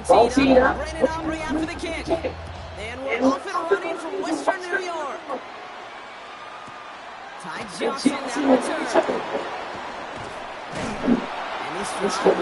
Ball teed up. Brandon Aubrey out for the kick. And we're off and running from Western New York. Ty Johnson now return. And he's inside.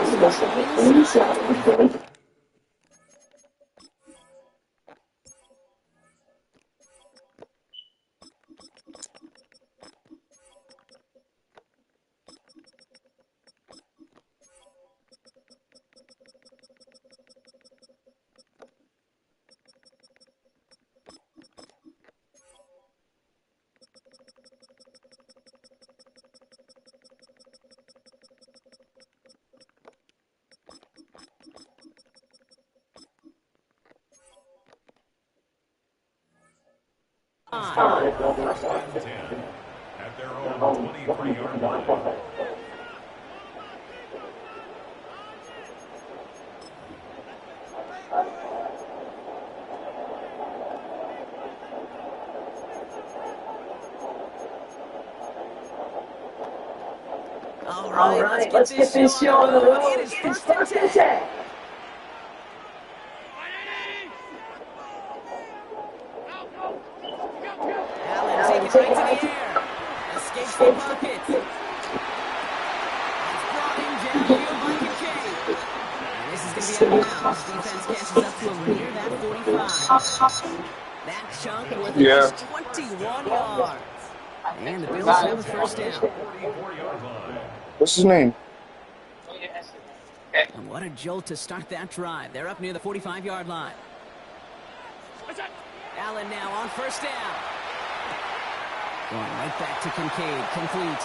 First and 10 at their own 23-yard line. All right, let's get this show on the road. It is first and 10. Allen taking right to the air. Escapes the pocket. It's brought in downfield by Kincaid. And this is going to be out of bounds. Defense catches up to him near that 45. That chunk with just 21 yards. And the Bills have a first down. What's his name? And what a jolt to start that drive. They're up near the 45-yard line. Allen now on first down. Going right back to Kincaid. Complete.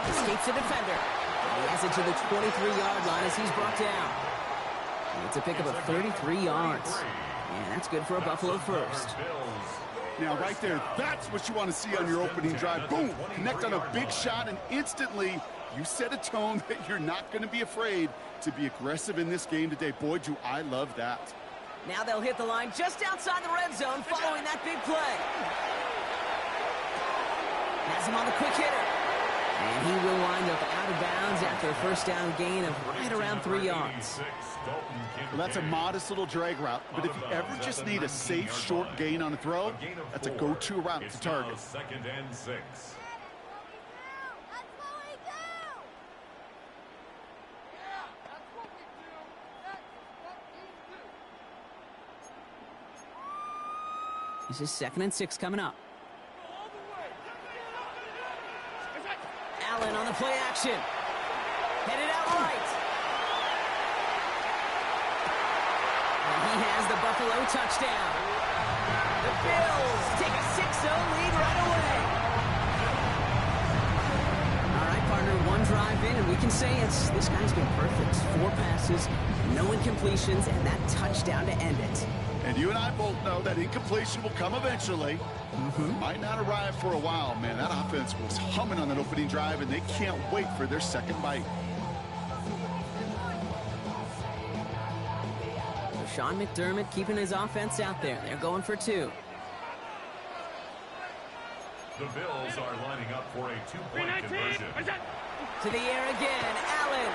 Escapes the defender. And he has it to the 23-yard line as he's brought down. And it's a pickup of 33 yards. And that's good for a Buffalo first. Now, right there, that's what you want to see on your opening drive. Boom! Connect on a big shot, and instantly you set a tone that you're not going to be afraid to be aggressive in this game today. Boy, do I love that. Now they'll hit the line just outside the red zone following that big play. Has him on the quick hitter. And he will wind up out of bounds after a first down gain of right around 3 yards. Well, that's a modest little drag route, but if you ever just need a safe, short gain on a throw, that's a go-to route to target. Second and 6. This is 2nd and 6 coming up. Allen on the play action. Headed out right. And he has the Buffalo touchdown. The Bills take a 6-0 lead right away. All right, partner, one drive in, and we can say this guy's been perfect. 4 passes, no incompletions, and that touchdown to end it. And you and I both know that incompletion will come eventually. Might not arrive for a while, man. That offense was humming on that opening drive, and they can't wait for their second bite. So Sean McDermott keeping his offense out there. They're going for 2. The Bills are lining up for a 2-point conversion. To the air again, Allen.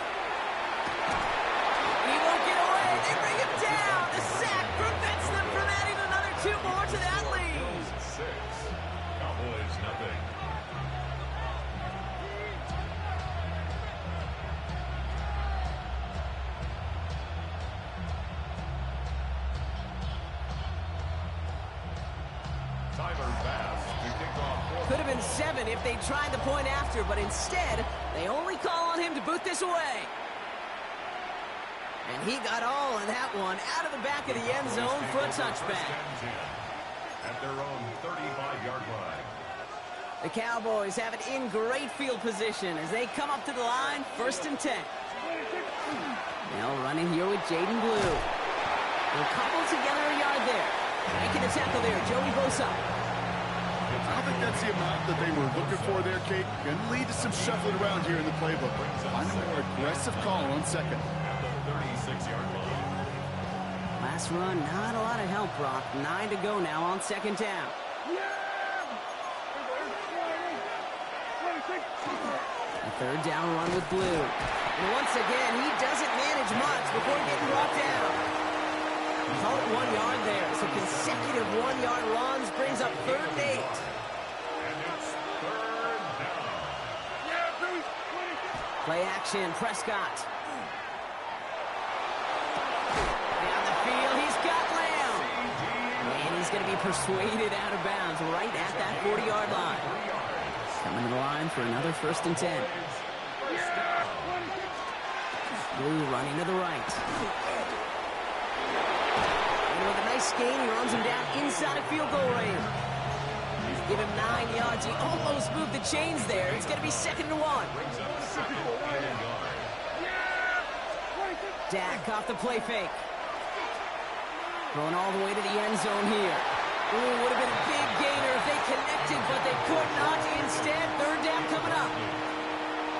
He won't get away. They bring him down. The sack prevents them from adding another 2 more to that lead. 6. Cowboys nothing. Tyler Bass to kick off. Could have been 7 if they tried the point after, but instead, they only call on him to boot this away. And he got all of that one out of the back of the end zone for a touchback. At their own 35-yard line. The Cowboys have it in great field position as they come up to the line, 1st and 10. Now running here with Jaden Blue. They'll couple together a yard there. Making the tackle there, Joey Bosa. I don't think that's the amount that they were looking for there, Kate. Going to lead to some shuffling around here in the playbook. Find a more aggressive call on second. At the 36-yard line. Last run, not a lot of help, Brock. 9 to go now on 2nd down. Third down run with Blue. And once again, he doesn't manage much before getting brought down. Call it 1 yard there. So consecutive 1-yard runs brings up 3rd and 8. And it's 3rd down. Play action, Prescott. Down the field, he's got Lamb. And he's going to be persuaded out of bounds right at that 40-yard line. Coming to the line for another 1st and 10. Blue running to the right. And with a nice gain, he runs him down inside of field goal range. Give him 9 yards. He almost moved the chains there. It's going to be 2nd and 1. Dak off the play fake. Throwing all the way to the end zone here. Ooh, would have been a big gainer if they connected, but they could not. Instead, 3rd down coming up.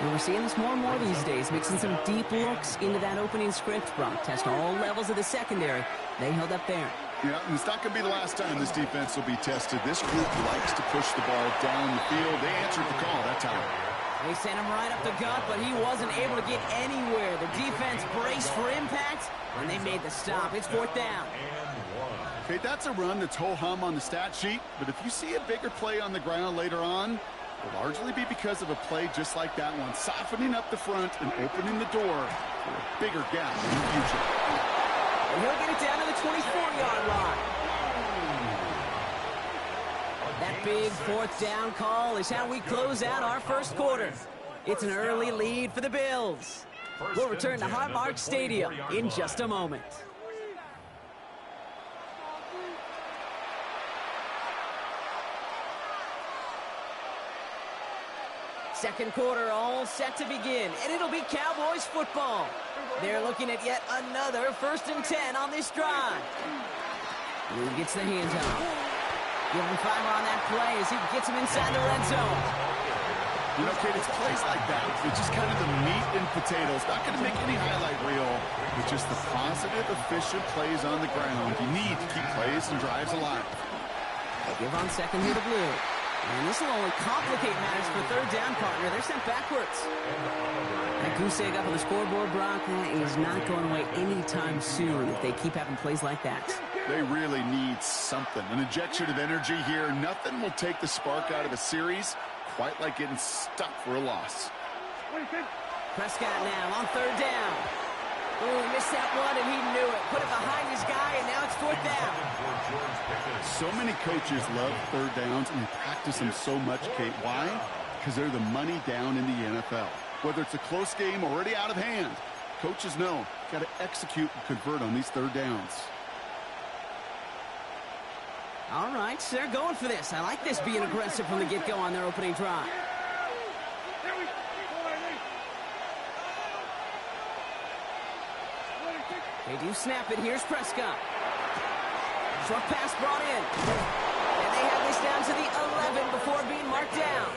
And we're seeing this more and more these days, mixing some deep looks into that opening script. Brock test all levels of the secondary. They held up there. Yeah, and it's not going to be the last time this defense will be tested. This group likes to push the ball down the field. They answered the call that time. They sent him right up the gut, but he wasn't able to get anywhere. The defense braced for impact, and they made the stop. It's 4th down. Okay, that's a run that's ho-hum on the stat sheet, but if you see a bigger play on the ground later on, it'll largely be because of a play just like that one, softening up the front and opening the door for a bigger gap in the future. And he'll get it down to the 24-yard line. That big 4th down call is how we close out our 1st quarter. It's an early lead for the Bills. We'll return to Highmark Stadium in just a moment. Second quarter all set to begin, and it'll be Cowboys football. They're looking at yet another 1st and 10 on this drive. Blue gets the handoff. Give him 5 on that play as he gets him inside the red zone. You know, Kate, it's plays like that. It's just kind of the meat and potatoes. Not going to make any highlight reel. It's just the positive, efficient plays on the ground. You need to keep plays and drives alive. They give on second here to Blue. And this will only complicate matters for 3rd down, partner. They're sent backwards. That goose egg up on the scoreboard, Brock, that is not going away anytime soon if they keep having plays like that. They really need something. An injection of energy here. Nothing will take the spark out of a series quite like getting stuck for a loss. Prescott now on 3rd down. Ooh, he missed that one, and he knew it. Put it behind his guy, and now it's 4th down. So many coaches love 3rd downs, and they practice them so much, Kate. Why? Because they're the money down in the NFL. Whether it's a close game already out of hand, coaches know got to execute and convert on these 3rd downs. All right, they're going for this. I like this being aggressive from the get-go on their opening drive. They do snap it. Here's Prescott. Short pass brought in. And they have this down to the 11 before being marked down.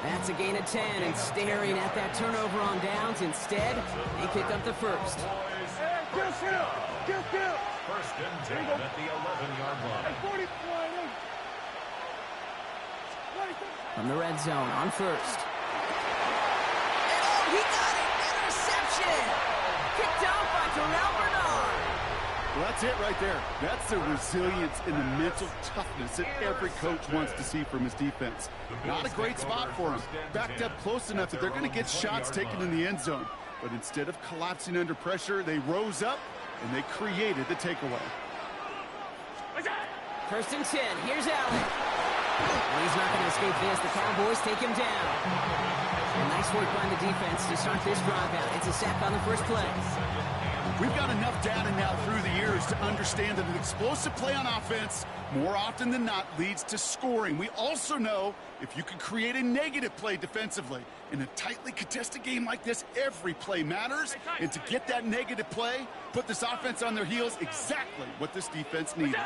That's a gain of 10, and staring at that turnover on downs. Instead, they pick up the 1st. First and 10 at the 11-yard line. From the red zone on 1st. And oh, he got it! Interception! Picked off by Terrell Bernard. Well, that's it right there. That's the resilience and the mental toughness that every coach wants to see from his defense. Not a great spot for him. Backed up close enough that they're going to get shots taken in the end zone. But instead of collapsing under pressure, they rose up and they created the takeaway. 1st and 10. Here's Allen. Well, he's not going to escape this. The Cowboys take him down. And nice work by the defense to start this drive out. It's a sack on the first play. We've got enough data now through the years to understand that an explosive play on offense, more often than not, leads to scoring. We also know if you can create a negative play defensively. In a tightly contested game like this, every play matters. And to get that negative play, put this offense on their heels, exactly what this defense needed.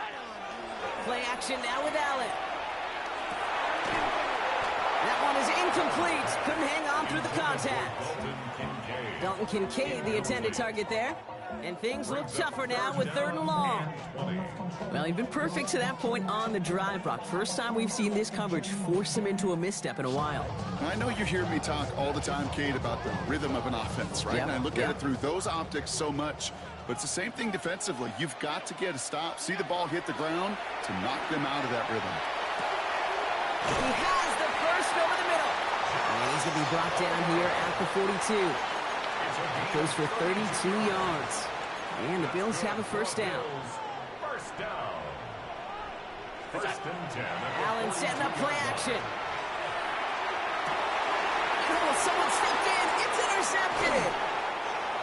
Play action now with Allen. That one is incomplete. Couldn't hang on through the contact. Dalton Kincaid, the intended target there. And things look tougher now with 3rd and long. Well, he'd been perfect to that point on the drive, Brock. First time we've seen this coverage force him into a misstep in a while. I know you hear me talk all the time, Kate, about the rhythm of an offense, right? Yep. And I look at it through those optics so much. But it's the same thing defensively. You've got to get a stop, see the ball hit the ground to knock them out of that rhythm. He has the first over the middle. And he's going to be brought down here at the 42. That goes for 32 yards. And the Bills have a first down. First down. First and 10. Allen setting up play action. Oh, someone stepped in. It's intercepted.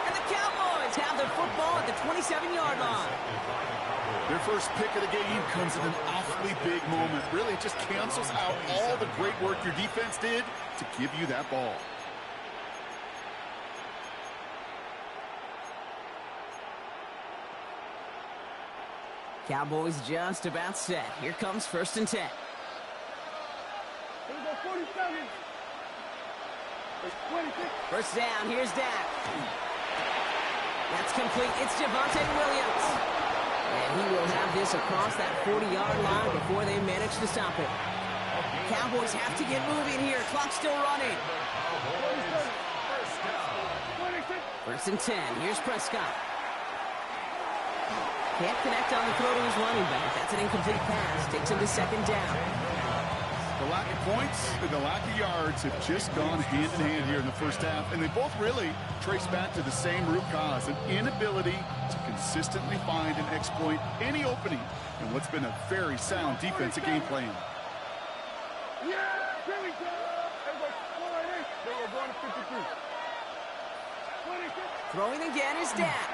And the Cowboys have the football at the 27-yard line. Their first pick of the game comes at an awfully big moment. Really, it just cancels out all the great work your defense did to give you that ball. Cowboys just about set. Here comes 1st and 10. Here we go, 47. It's 26. First down, here's Dak. That's complete. It's Javonte Williams. And he will have this across that 40-yard line before they manage to stop it. Cowboys have to get moving here. Clock's still running. 1st and 10. Here's Prescott. Can't connect on the throw to his running back. That's an incomplete pass. Takes him to 2nd down. The lack of points and the lack of yards have just gone hand in hand here in the first half, and they both really trace back to the same root cause, an inability to consistently find and exploit any opening in what's been a very sound defensive game plan. Yeah, here we go. Everybody, 48. They were going to 53. 26. Throwing again is Dak.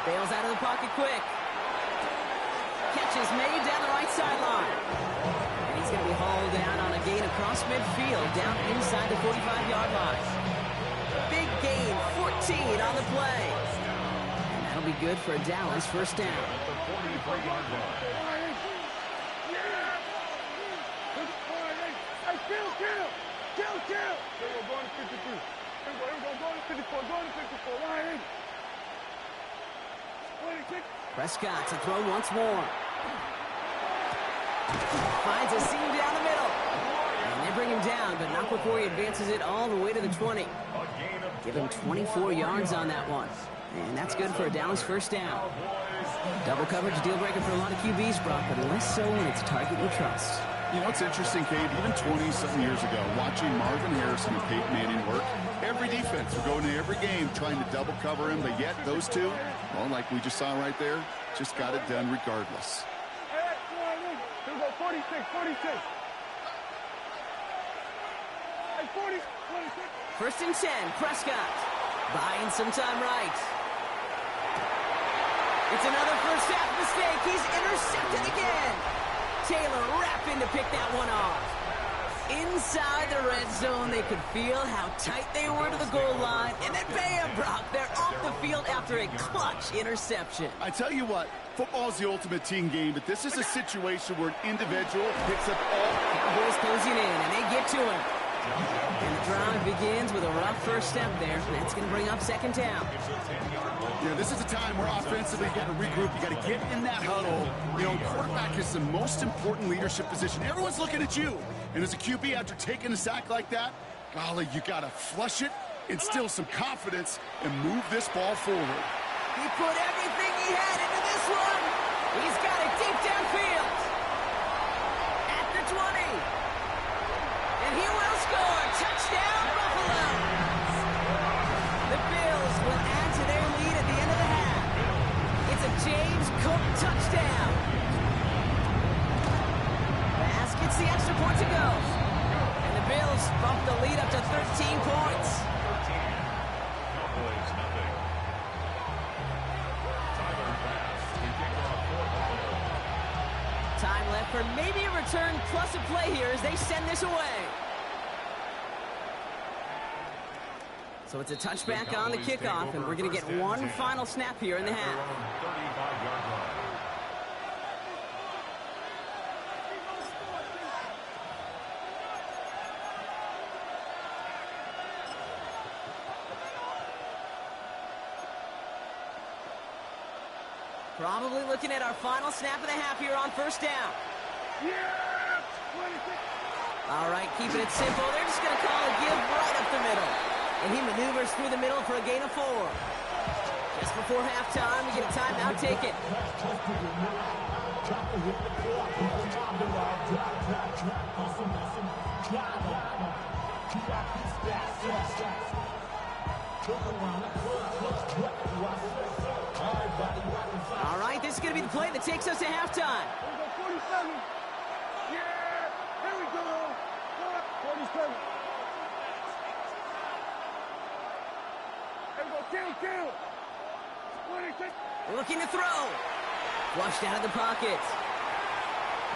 Bails out of the pocket quick. Catch is made down the right sideline. And he's going to be hauled down on a gain across midfield, down inside the 45-yard line. Big gain, 14 on the play. And that'll be good for a Dallas first down. Hey, kill. They were going to 53. Here we go, going to 54, going to 54. 26. Prescott to throw once more. Finds a seam down the middle. And they bring him down, but not before he advances it all the way to the 20. Give him 24 yards on that one. And that's good for a Dallas first down. Double coverage deal breaker for a lot of QBs, Brock, but less so when it's a target you trust. You know, it's interesting, Cade, even 20-something years ago, watching Marvin Harrison and Peyton Manning work, every defense would go into every game trying to double cover him, but yet those two, well, like we just saw right there, just got it done regardless. Hey, here we go, 46. Hey, 40, 26. 1st and 10, Prescott. Buying some time right. It's another first half mistake. He's intercepted again. Taylor rapping to pick that one off. Inside the red zone, they could feel how tight they were to the goal line. And then bam, Brock, they're off the field after a clutch interception. I tell you what, football is the ultimate team game, but this is a situation where an individual picks up all. Cowboys closing in, and they get to him. And the drive begins with a rough first step there. That's going to bring up 2nd down. Yeah, this is a time where offensively you got to regroup. You got to get in that huddle. You know, quarterback is the most important leadership position. Everyone's looking at you. And as a QB, after taking a sack like that, golly, you got to flush it, instill some confidence, and move this ball forward. He put everything he had into this one. He's got it deep downfield. At the 20. And he will score. Touchdown, Buffalo. The Bills will add to their lead at the end of the half. It's a James Cook touchdown. Pass gets the extra point to go. And the Bills bump the lead up to 13 points. Cowboys nothing. Tyler Bass to kick off for Buffalo. Time left for maybe a return plus a play here as they send this away. So it's a touchback on the kickoff, and we're going to get one final snap here in the half. 35-yard line. Probably looking at our final snap of the half here on first down. Yeah! 26. All right, keeping it simple. They're just going to call a give right up the middle. And he maneuvers through the middle for a gain of 4. Just before halftime, we get a timeout taken. All right, this is going to be the play that takes us to halftime. Here we go, 47. Yeah! Here we go. 47. Here we go, kill. 26. Looking to throw. Flushed out of the pocket.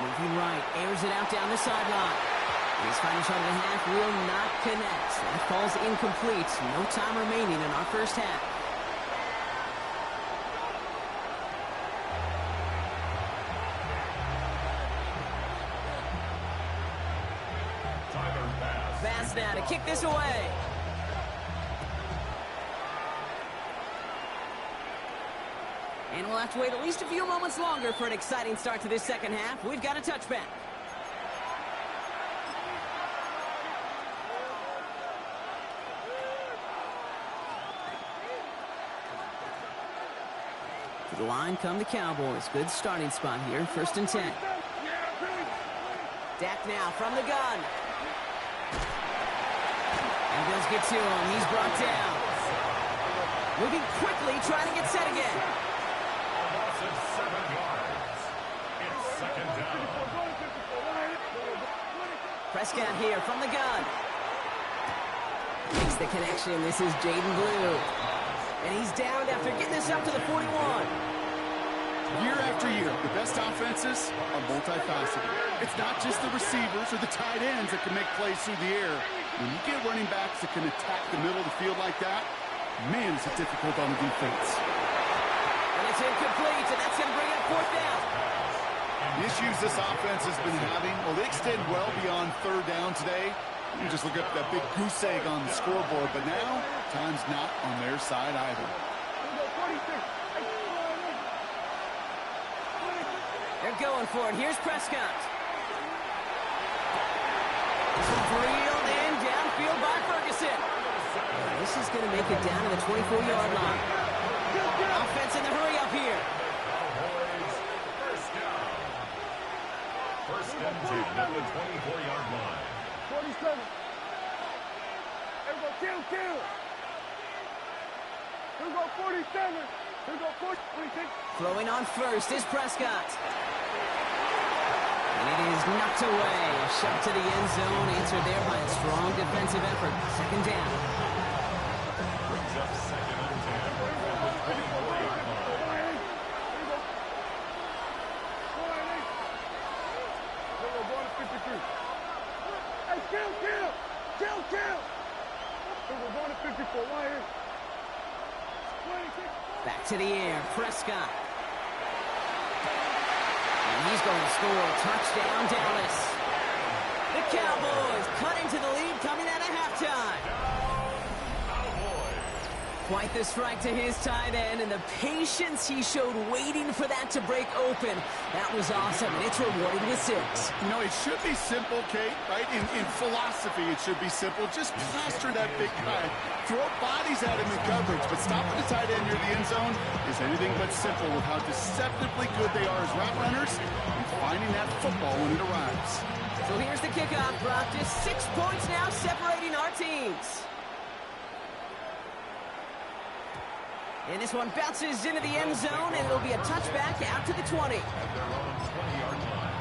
Moving right, airs it out down the sideline. His final shot of the half will not connect. That falls incomplete. No time remaining in our first half. Pass now to kick this away. And we'll have to wait at least a few moments longer for an exciting start to this second half. We've got a touchback. To the line come the Cowboys. Good starting spot here. 1st and 10. Dak now from the gun. And Bills get to him. He's brought down. Moving quickly, trying to get set again. Loss of 7 yards. It's second down. Prescott here from the gun. Makes the connection. This is Jaden Blue. And he's down after getting this up to the 41. Year after year, the best offenses are multifaceted. It's not just the receivers or the tight ends that can make plays through the air. When you get running backs that can attack the middle of the field like that, man, is it difficult on the defense. And it's incomplete, and that's going to bring up 4th down. The issues this offense has been having, well, they extend well beyond 3rd down today. You just look up that big goose egg on the scoreboard, but now, time's not on their side either. They're going for it. Here's Prescott. This one's reeled in downfield by Ferguson. This is going to make it down to the 24-yard line. Offense in the hurry up here. First and 10 at the 24-yard line. 47. Here we go, kill. Here we go, 47. Here we go, 46. Throwing on first is Prescott. And it is knocked away. A shot to the end zone, answered there by a strong defensive effort. Second down. Brings up second and 10 at the 24-yard line. Here we go, going to 53. Hey, kill. Here we go, going to 54. Right here. 26. Back to the air, Prescott. And he's going to score. Touchdown, Dallas. The Cowboys cut into the lead coming out of halftime. Quite the strike to his tight end, and the patience he showed waiting for that to break open. That was awesome, and it's rewarded with 6. You know, it should be simple, Kate, right? In philosophy, it should be simple. Just plaster that big guy. Throw bodies at him in coverage, but stopping the tight end near the end zone is anything but simple with how deceptively good they are as route runners and finding that football when it arrives. So here's the kickoff, Brock. Just 6 points now separating our teams. And this one bounces into the end zone, and it'll be a touchback out to the 20. At their own 20-yard line.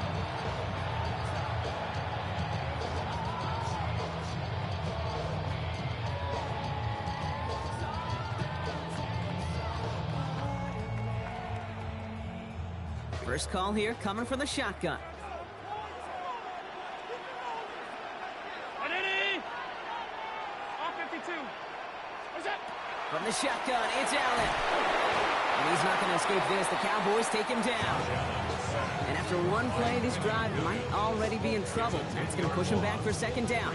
First call here coming from the shotgun. All 52. What's that? From the shotgun, it's Allen. And he's not going to escape this. The Cowboys take him down. And after one play, this drive might already be in trouble. That's going to push him back for second down.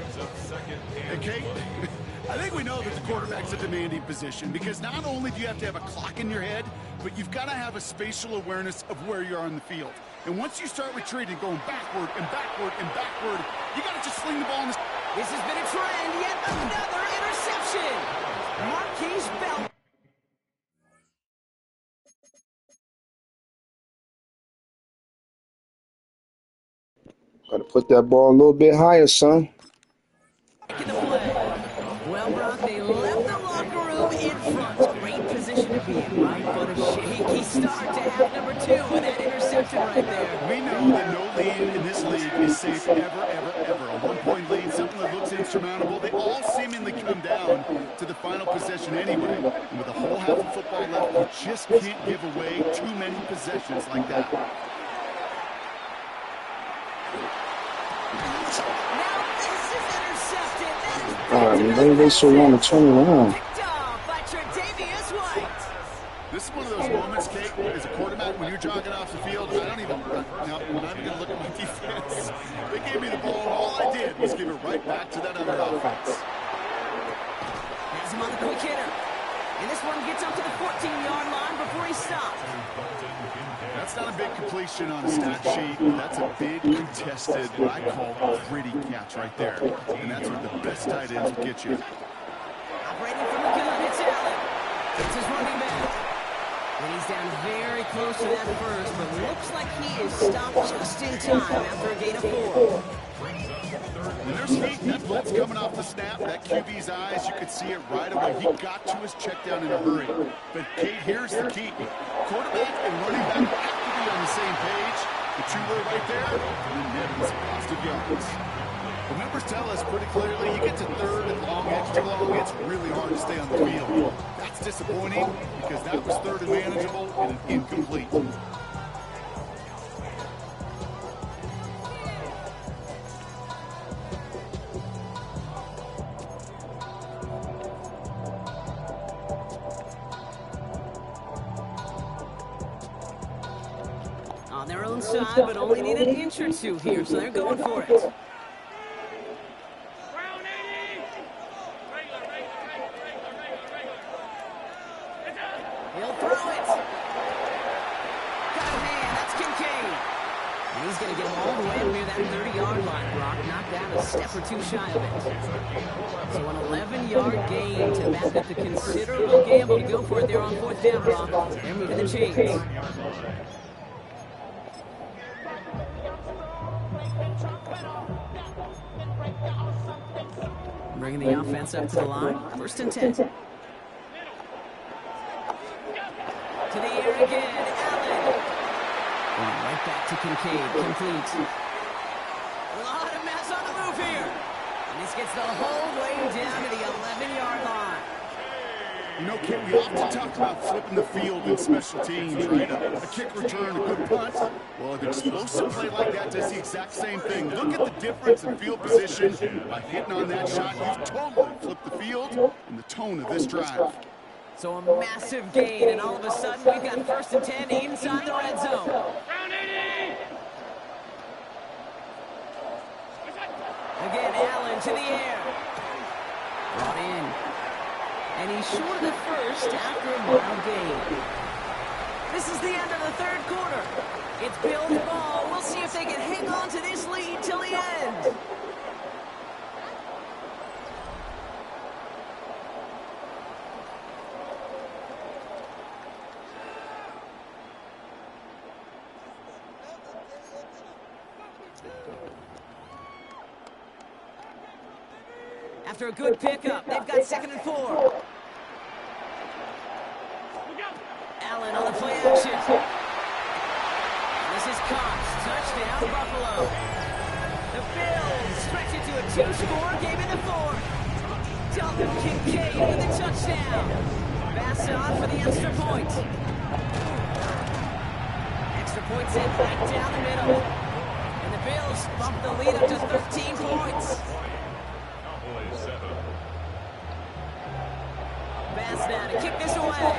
Hey, Kate, I think we know that the quarterback's a demanding position because not only do you have to have a clock in your head, but you've got to have a spatial awareness of where you are on the field. And once you start retreating, going backward and backward and backward, you got to just sling the ball in the... This has been a trend. Yet another interception. Marquise Bell. Got to put that ball a little bit higher, son. In the play. Well, Brock, they left the locker room in front. Great position to be in, right? But a shaky start to half number 2 with that interception right there. We know that no lead in this league is safe ever, ever, ever. A one-point lead, something that looks insurmountable. They all seemingly come down to the final possession anyway. And with a whole half of football left, you just can't give away too many possessions like that. Now this is intercepted. All right, maybe they should want to turn around. Picked off by Tre'Davious White. This is one of those moments, Kate, as a quarterback, when you're jogging off the field, I'm not even going to look at my defense. They gave me the ball, and all I did was give it right back to that other offense. Has him on the quick hitter. And this one gets up to the 14-yard line before he stopped. That's not a big completion on a stat sheet. That's a big contested, what I call a gritty catch right there. And that's what the best tight ends will get you. Operating from the gun, it's Allen. It's his running back. And he's down very close to that first, but looks like he is stopped just in time after a gain of 4. And there's heat, and that blitz coming off the snap. That QB's eyes, you could see it right away. He got to his check down in a hurry. But, Kate, here's the key. Quarterback and running back have to be on the same page. The two were right there, and then net is positive yards. The numbers tell us pretty clearly, you get to third and long, extra long, it's really hard to stay on the field. That's disappointing because that was third and manageable and an incomplete. On their own side, but only need an inch or two here, so they're going for it. He'll throw it. Got a man, that's Kincaid. And he's going to get him all the way up near that 30-yard line, Brock. Knocked down a step or two shy of it. So an 11-yard gain to back up the considerable gamble to go for it there on 4th down, Brock. They're moving the chains. Bringing the offense up to the line. 1st and 10. To the air again, Allen. And right back to Kincaid, complete. A lot of mess on the move here. And this gets the whole way down to the 11-yard line. You know, Kit, we often talk about flipping the field in special teams, right? A kick return, a good punt. Well, an explosive play like that does the exact same thing. Look at the difference in field position. By hitting on that shot, you've totally flipped the field and the tone of this drive. So a massive gain, and all of a sudden we've got 1st and 10 inside the red zone. Again, Allen to the air. Brought in. And he's short of the first after a mild gain. This is the end of the 3rd quarter. It's Bills ball. We'll see if they can hang on to this lead till the end. After a good pickup, they've got 2nd and 4. Allen on the play action. This is Cox. Touchdown, Buffalo. The Bills stretch it to a 2-score game in the 4th. Dalton Kincaid with a touchdown. Pass on for the extra point. Extra points in right down the middle. And the Bills bump the lead up to 13 points. Pass now to kick this away.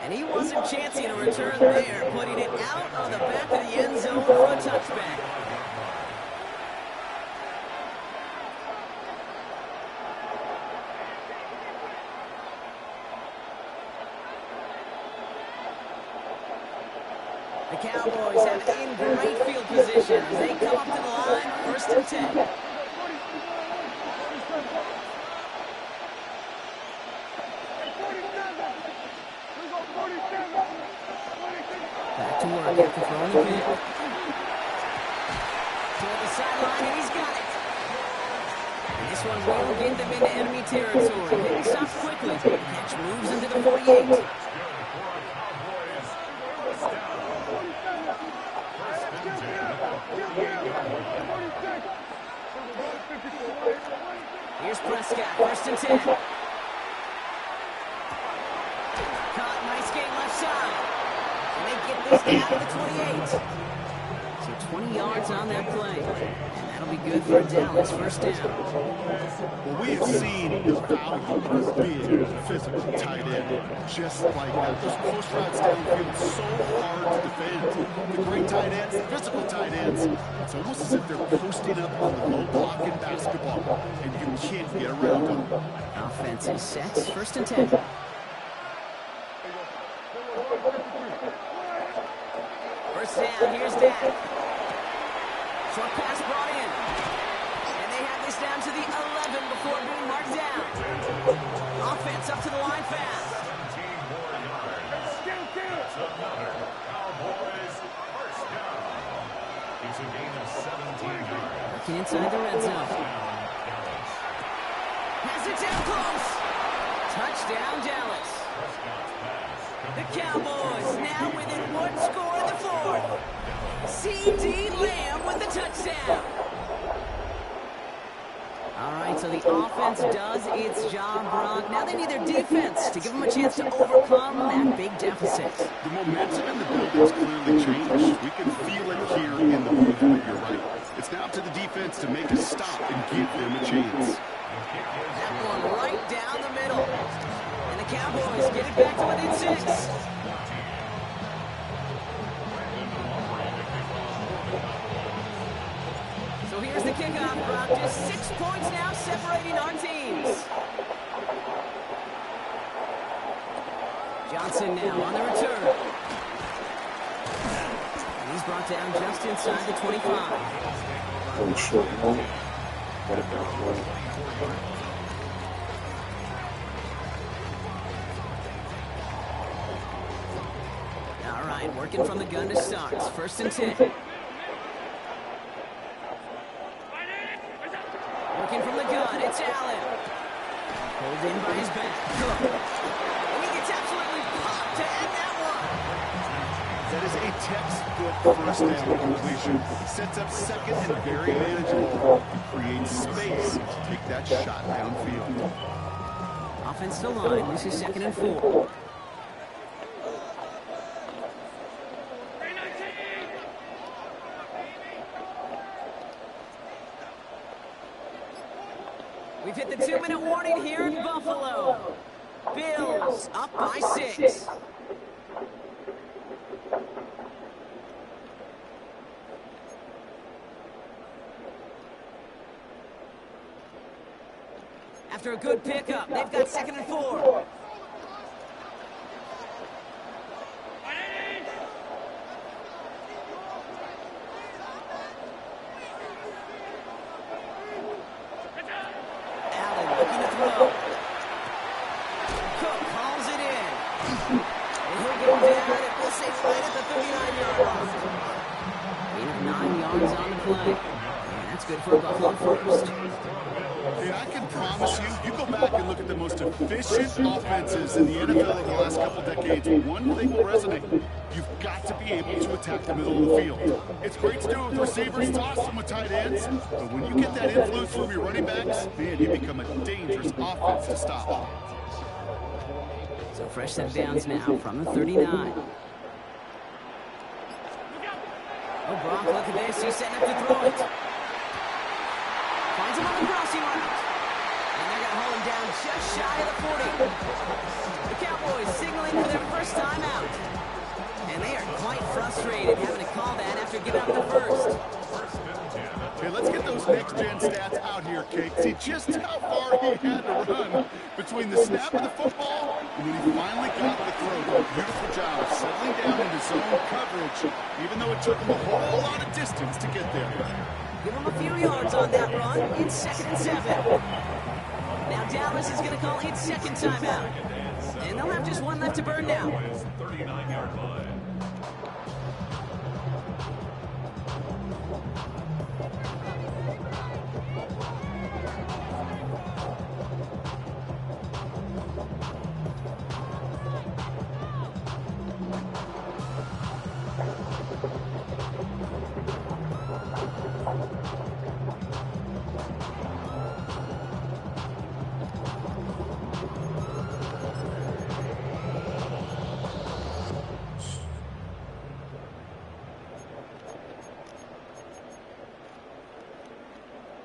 And he wasn't chancing a return there, putting it out on the back of the end zone for a touchback. The Cowboys have it in great field position as they come up to the line, 1st and 10. Back to work after throwing the ball. Toward the sideline, and he's got it. And this one will get them into enemy territory. Hitting stops quickly. The catch moves into the 48. Here's Prescott, 1st and 10. Caught, nice game left side. And they get this down to the 28. So 20 yards on that play. And that'll be good for Dallas, 1st down. Well, we have seen the value of a big, physical tight end. Just like that. Those post routes downfield so hard to defend. The great tight ends, the physical tight ends, it's almost as if they're posting up on the low block in basketball, and you can't get around them. Offense is set, 1st and 10. First down, here's Dak. Short pass brought in. And they have this down to the 11 before being marked down. Offense up to the line fast. 17 more yards. That's another Cowboys first down. It's a gain of 17 yards. Working inside the red zone. Pass it down close. Touchdown, Dallas. The Cowboys now within one score in the 4th. C.D. Lamb with the touchdown. All right, so the offense does its job, Brock. Now they need their defense to give them a chance to overcome that big deficit. The momentum in the building's clearly changed. We can feel it here in the booth, but you're right. It's now up to the defense to make a stop and give them a chance. That one right down the middle. And the Cowboys get it back to within 6. So here's the kickoff, Brock. Just 6 points now separating our teams. Johnson now on the return. And he's brought down just inside the 25. Oh, short one. Got it back one. All right, working from the gun to start. 1st and 10. Working from the gun, it's Allen. Pulled in by his back. And he gets absolutely popped to end that one. That is a textbook first down completion. Sets up second and very manageable. Creates space to take that shot downfield. Offense to line. This is 2nd and 4. We've hit the 2-minute warning here in Buffalo. Bills up by 6. After a good pickup, they've got 2nd and 4. Allen looking to throw. Cook calls it in. And he'll get him down, and we'll say right at the 39-yard line. Gain of 9 yards on the play. And that's good for a Buffalo first. Hey, I can promise you, you go back and look at the most efficient offenses in the NFL over the last couple decades, one thing will resonate. You've got to be able to attack the middle of the field. It's great to do it with receivers, toss them with tight ends, but when you get that influence from your running backs, man, you become a dangerous offense to stop. So fresh set downs now from the 39. Oh, Brock, look at this. He's setting up to throw it. Finds him on the crossing route. And they're going to hold him down just shy of the 40. The Cowboys signaling for their first time out. And they are quite frustrated having to call that after giving up the first. Hey, let's get those next-gen stats out here, Kate. See just how far he had to run between the snap of the football and when he finally got the throw. A beautiful job of settling down into zone coverage, even though it took him a whole lot of distance to get there. Give him a few yards on that run. It's 2nd and 7. Now Dallas is going to call its second timeout. And they'll have just one left to burn now. 39-yard line.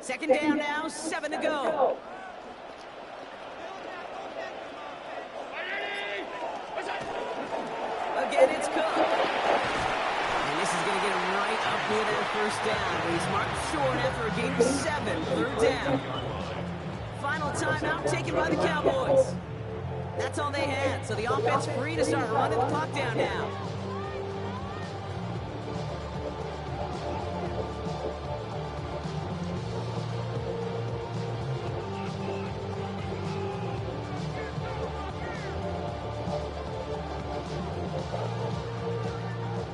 Second down now, 7 to go. Again, it's Cook. And this is going to get him right up near that first down. But he's marked short after a gain of 7, 3rd down. Final timeout taken by the Cowboys. That's all they had, so the offense free to start running the clock down now.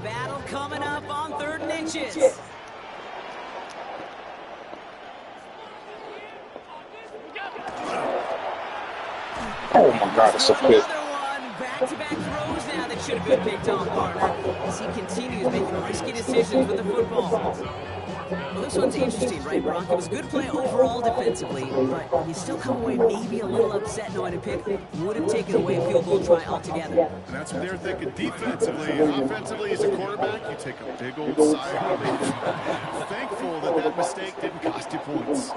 Battle coming up on 3rd and inches. Oh my God, it's a pick. Another one. Back-to-back throws now that should have been picked off, partner, as he continues making risky decisions with the football. Well, this one's interesting, right, Brock? It was a good play overall defensively, but you still come away maybe a little upset knowing a pick would have taken away a field goal try altogether. And that's what they're thinking defensively. Offensively, as a quarterback, you take a big old sigh of relief. Thankful that that mistake didn't cost you points.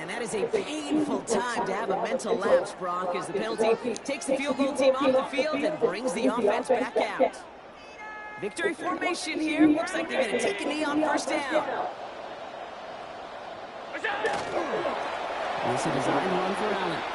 And that is a painful time to have a mental lapse, Brock, as the penalty takes the field goal team off the field and brings the offense back out. Victory formation here. Looks like they're going to take a knee on first down. This is a design run for Allen.